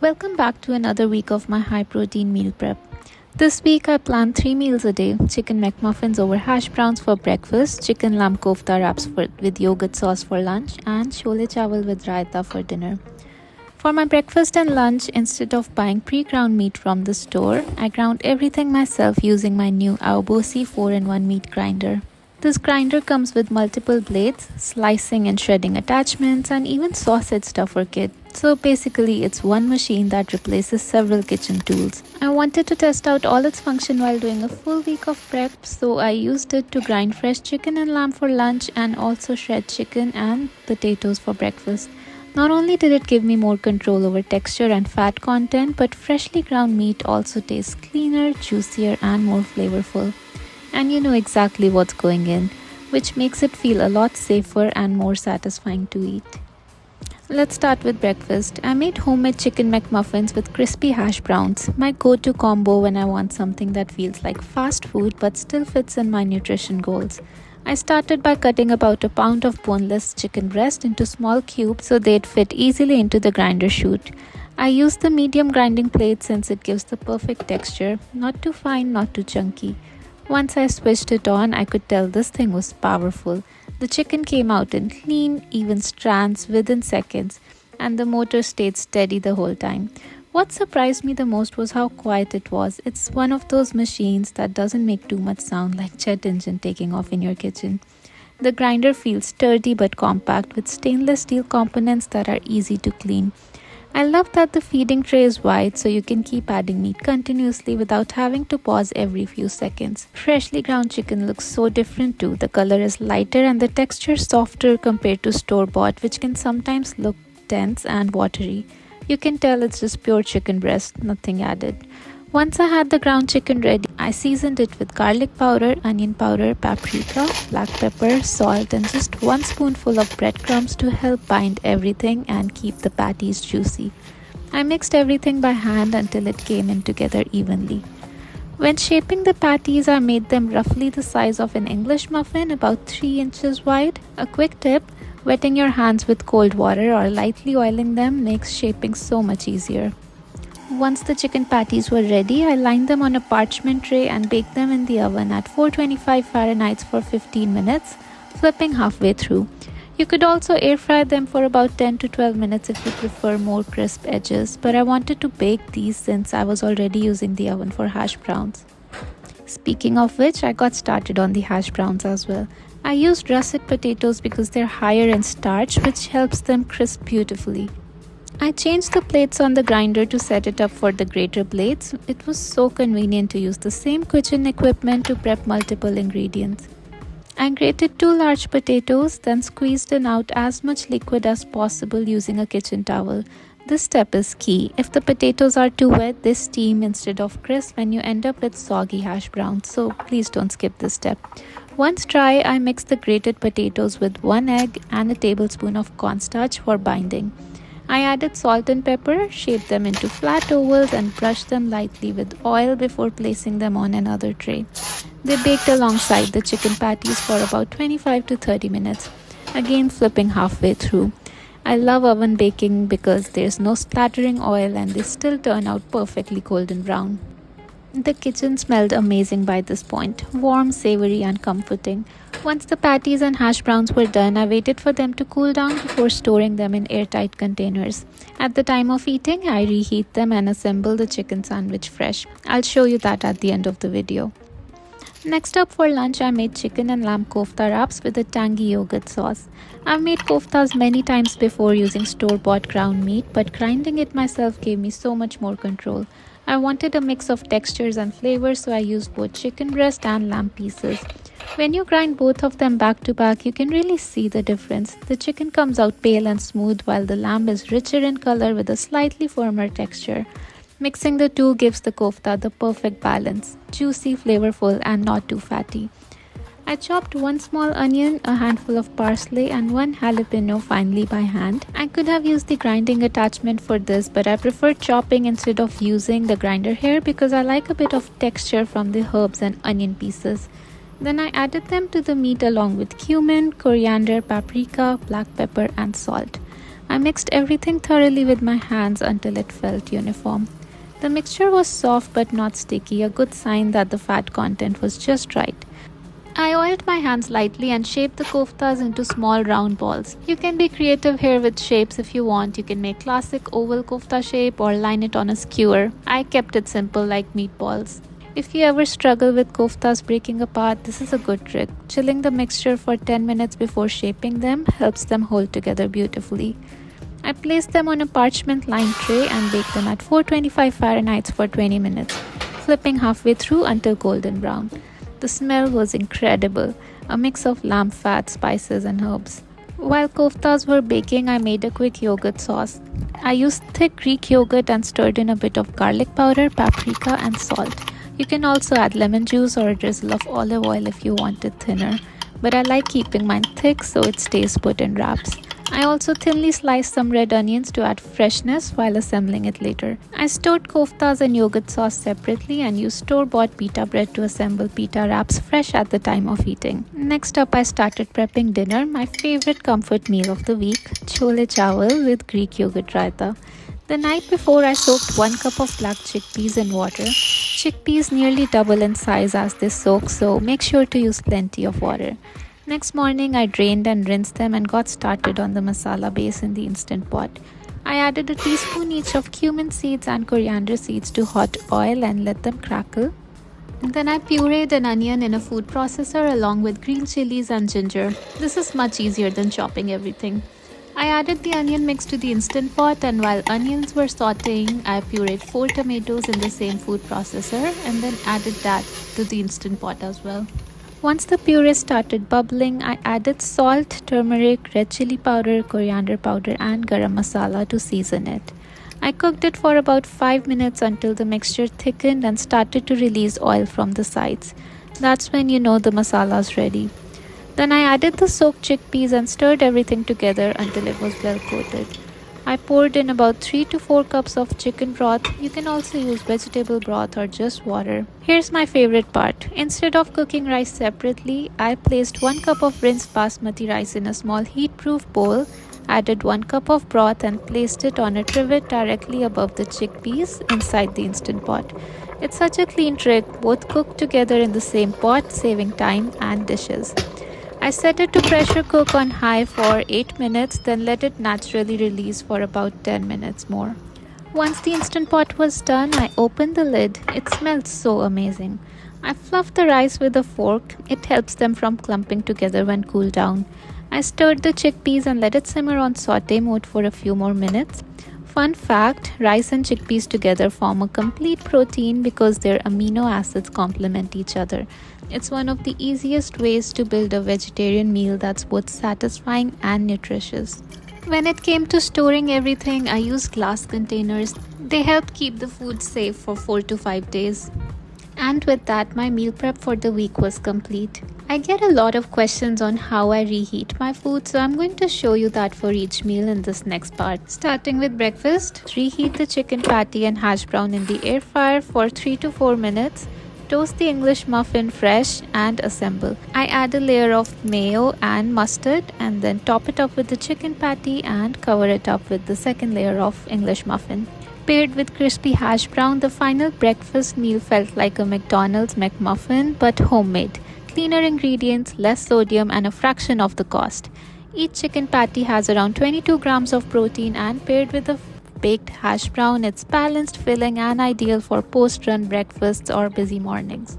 Welcome back to another week of my high protein meal prep. This week I planned 3 meals a day: chicken McMuffins over Hashbrowns for breakfast, chicken lamb kofta wraps with yogurt sauce for lunch, and Cholle Chawal with raita for dinner. For my breakfast and lunch, instead of buying pre-ground meat from the store, I ground everything myself using my new AAOBOSI 4-in-1 meat grinder. This grinder comes with multiple blades, slicing and shredding attachments, and even sausage stuffer kit. So basically, it's one machine that replaces several kitchen tools. I wanted to test out all its function while doing a full week of prep, so I used it to grind fresh chicken and lamb for lunch and also shred chicken and potatoes for breakfast. Not only did it give me more control over texture and fat content, but freshly ground meat also tastes cleaner, juicier, and more flavorful. And you know exactly what's going in, which makes it feel a lot safer and more satisfying to eat. Let's start with breakfast. I made homemade chicken McMuffins with crispy hash browns, my go-to combo when I want something that feels like fast food but still fits in my nutrition goals. I started by cutting about a pound of boneless chicken breast into small cubes so they'd fit easily into the grinder chute. I used the medium grinding plate since it gives the perfect texture, not too fine, not too chunky. Once I switched it on, I could tell this thing was powerful. The chicken came out in clean, even strands within seconds, and the motor stayed steady the whole time. What surprised me the most was how quiet it was. It's one of those machines that doesn't make too much sound, like jet engine taking off in your kitchen. The grinder feels sturdy but compact with stainless steel components that are easy to clean. I love that the feeding tray is wide so you can keep adding meat continuously without having to pause every few seconds. Freshly ground chicken looks so different too. The color is lighter and the texture softer compared to store-bought, which can sometimes look dense and watery. You can tell it's just pure chicken breast, nothing added. Once I had the ground chicken ready, I seasoned it with garlic powder, onion powder, paprika, black pepper, salt, and just 1 spoonful of breadcrumbs to help bind everything and keep the patties juicy. I mixed everything by hand until it came in together evenly. When shaping the patties, I made them roughly the size of an English muffin, about 3 inches wide. A quick tip: wetting your hands with cold water or lightly oiling them makes shaping so much easier. Once the chicken patties were ready, I lined them on a parchment tray and baked them in the oven at 425 Fahrenheit for 15 minutes, flipping halfway through. You could also air fry them for about 10 to 12 minutes if you prefer more crisp edges, but I wanted to bake these since I was already using the oven for hash browns. Speaking of which, I got started on the hash browns as well. I used russet potatoes because they're higher in starch, which helps them crisp beautifully. I changed the plates on the grinder to set it up for the greater blades. It was so convenient to use the same kitchen equipment to prep multiple ingredients. I grated 2 large potatoes, then squeezed in out as much liquid as possible using a kitchen towel. This step is key. If the potatoes are too wet, they steam instead of crisp and you end up with soggy hash browns, so please don't skip this step. Once dry, I mixed the grated potatoes with 1 egg and a tablespoon of cornstarch for binding. I added salt and pepper, shaped them into flat ovals, and brushed them lightly with oil before placing them on another tray. They baked alongside the chicken patties for about 25 to 30 minutes, again flipping halfway through. I love oven baking because there's no splattering oil and they still turn out perfectly golden brown. The kitchen smelled amazing by this point, warm, savory, and comforting. Once the patties and hash browns were done, I waited for them to cool down before storing them in airtight containers. At the time of eating, I reheat them and assemble the chicken sandwich fresh. I'll show you that at the end of the video. Next up for lunch, I made chicken and lamb kofta wraps with a tangy yogurt sauce. I've made koftas many times before using store-bought ground meat, but grinding it myself gave me so much more control. I wanted a mix of textures and flavors, so I used both chicken breast and lamb pieces. When you grind both of them back to back, you can really see the difference. The chicken comes out pale and smooth, while the lamb is richer in color with a slightly firmer texture. Mixing the two gives the kofta the perfect balance, juicy, flavorful, and not too fatty. I chopped 1 small onion, a handful of parsley, and 1 jalapeno finely by hand. I could have used the grinding attachment for this, but I prefer chopping instead of using the grinder here because I like a bit of texture from the herbs and onion pieces. Then I added them to the meat along with cumin, coriander, paprika, black pepper, and salt. I mixed everything thoroughly with my hands until it felt uniform. The mixture was soft but not sticky, a good sign that the fat content was just right. I oiled my hands lightly and shaped the koftas into small round balls. You can be creative here with shapes if you want. You can make classic oval kofta shape or line it on a skewer. I kept it simple like meatballs. If you ever struggle with koftas breaking apart, this is a good trick. Chilling the mixture for 10 minutes before shaping them helps them hold together beautifully. I placed them on a parchment lined tray and baked them at 425 Fahrenheit for 20 minutes, flipping halfway through until golden brown. The smell was incredible, a mix of lamb fat, spices and herbs. While koftas were baking, I made a quick yogurt sauce. I used thick Greek yogurt and stirred in a bit of garlic powder, paprika and salt. You can also add lemon juice or a drizzle of olive oil if you want it thinner, but I like keeping mine thick so it stays put in wraps. I also thinly sliced some red onions to add freshness while assembling it later. I stored koftas and yogurt sauce separately and used store-bought pita bread to assemble pita wraps fresh at the time of eating. Next up, I started prepping dinner, my favorite comfort meal of the week, Cholle Chawal with Greek yogurt raita. The night before, I soaked 1 cup of black chickpeas in water. Chickpeas nearly double in size as they soak, so make sure to use plenty of water. Next morning, I drained and rinsed them and got started on the masala base in the Instant Pot. I added a teaspoon each of cumin seeds and coriander seeds to hot oil and let them crackle. And then I pureed an onion in a food processor along with green chilies and ginger. This is much easier than chopping everything. I added the onion mix to the Instant Pot, and while onions were sauteing, I pureed 4 tomatoes in the same food processor and then added that to the Instant Pot as well. Once the puree started bubbling, I added salt, turmeric, red chili powder, coriander powder and garam masala to season it. I cooked it for about 5 minutes until the mixture thickened and started to release oil from the sides. That's when you know the masala is ready. Then I added the soaked chickpeas and stirred everything together until it was well coated. I poured in about 3 to 4 cups of chicken broth. You can also use vegetable broth or just water. Here's my favorite part. Instead of cooking rice separately, I placed 1 cup of rinsed basmati rice in a small heat-proof bowl, added 1 cup of broth and placed it on a trivet directly above the chickpeas inside the Instant Pot. It's such a clean trick, both cooked together in the same pot, saving time and dishes. I set it to pressure cook on high for 8 minutes, then let it naturally release for about 10 minutes more. Once the Instant Pot was done, I opened the lid. It smelled so amazing. I fluffed the rice with a fork. It helps them from clumping together when cooled down. I stirred the chickpeas and let it simmer on saute mode for a few more minutes. Fun fact, rice and chickpeas together form a complete protein because their amino acids complement each other. It's one of the easiest ways to build a vegetarian meal that's both satisfying and nutritious. When it came to storing everything, I used glass containers. They help keep the food safe for 4 to 5 days. And with that, my meal prep for the week was complete. I get a lot of questions on how I reheat my food, so I'm going to show you that for each meal in this next part. Starting with breakfast, reheat the chicken patty and hash brown in the air fryer for 3 to 4 minutes. Toast the English muffin fresh and assemble. I add a layer of mayo and mustard and then top it up with the chicken patty and cover it up with the second layer of English muffin. Paired with crispy hash brown, the final breakfast meal felt like a McDonald's McMuffin but homemade. Cleaner ingredients, less sodium and a fraction of the cost. Each chicken patty has around 22 grams of protein and paired with a baked hash brown, it's balanced, filling and ideal for post-run breakfasts or busy mornings.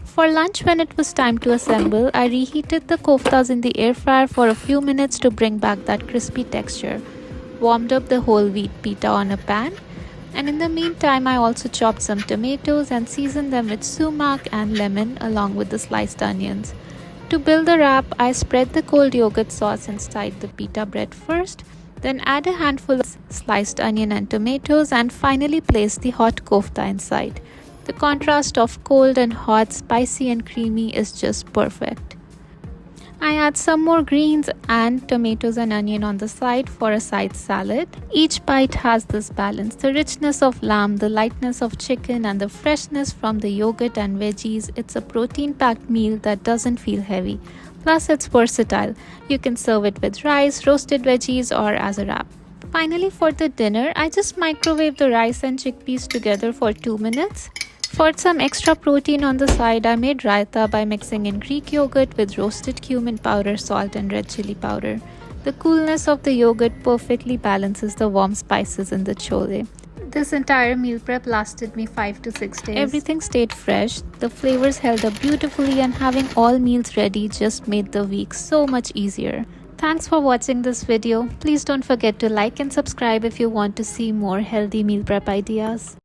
For lunch, when it was time to assemble, I reheated the koftas in the air fryer for a few minutes to bring back that crispy texture. Warmed up the whole wheat pita on a pan. And in the meantime, I also chopped some tomatoes and seasoned them with sumac and lemon along with the sliced onions. To build the wrap, I spread the cold yogurt sauce inside the pita bread first, then add a handful of sliced onion and tomatoes and finally place the hot kofta inside. The contrast of cold and hot, spicy and creamy is just perfect. I add some more greens and tomatoes and onion on the side for a side salad. Each bite has this balance, the richness of lamb, the lightness of chicken and the freshness from the yogurt and veggies. It's a protein-packed meal that doesn't feel heavy. Plus it's versatile. You can serve it with rice, roasted veggies or as a wrap. Finally, for the dinner, I just microwave the rice and chickpeas together for 2 minutes. For some extra protein on the side, I made raita by mixing in Greek yogurt with roasted cumin powder, salt and red chili powder. The coolness of the yogurt perfectly balances the warm spices in the cholle. This entire meal prep lasted me 5 to 6 days. Everything stayed fresh, the flavors held up beautifully, and having all meals ready just made the week so much easier. Thanks for watching this video. Please don't forget to like and subscribe if you want to see more healthy meal prep ideas.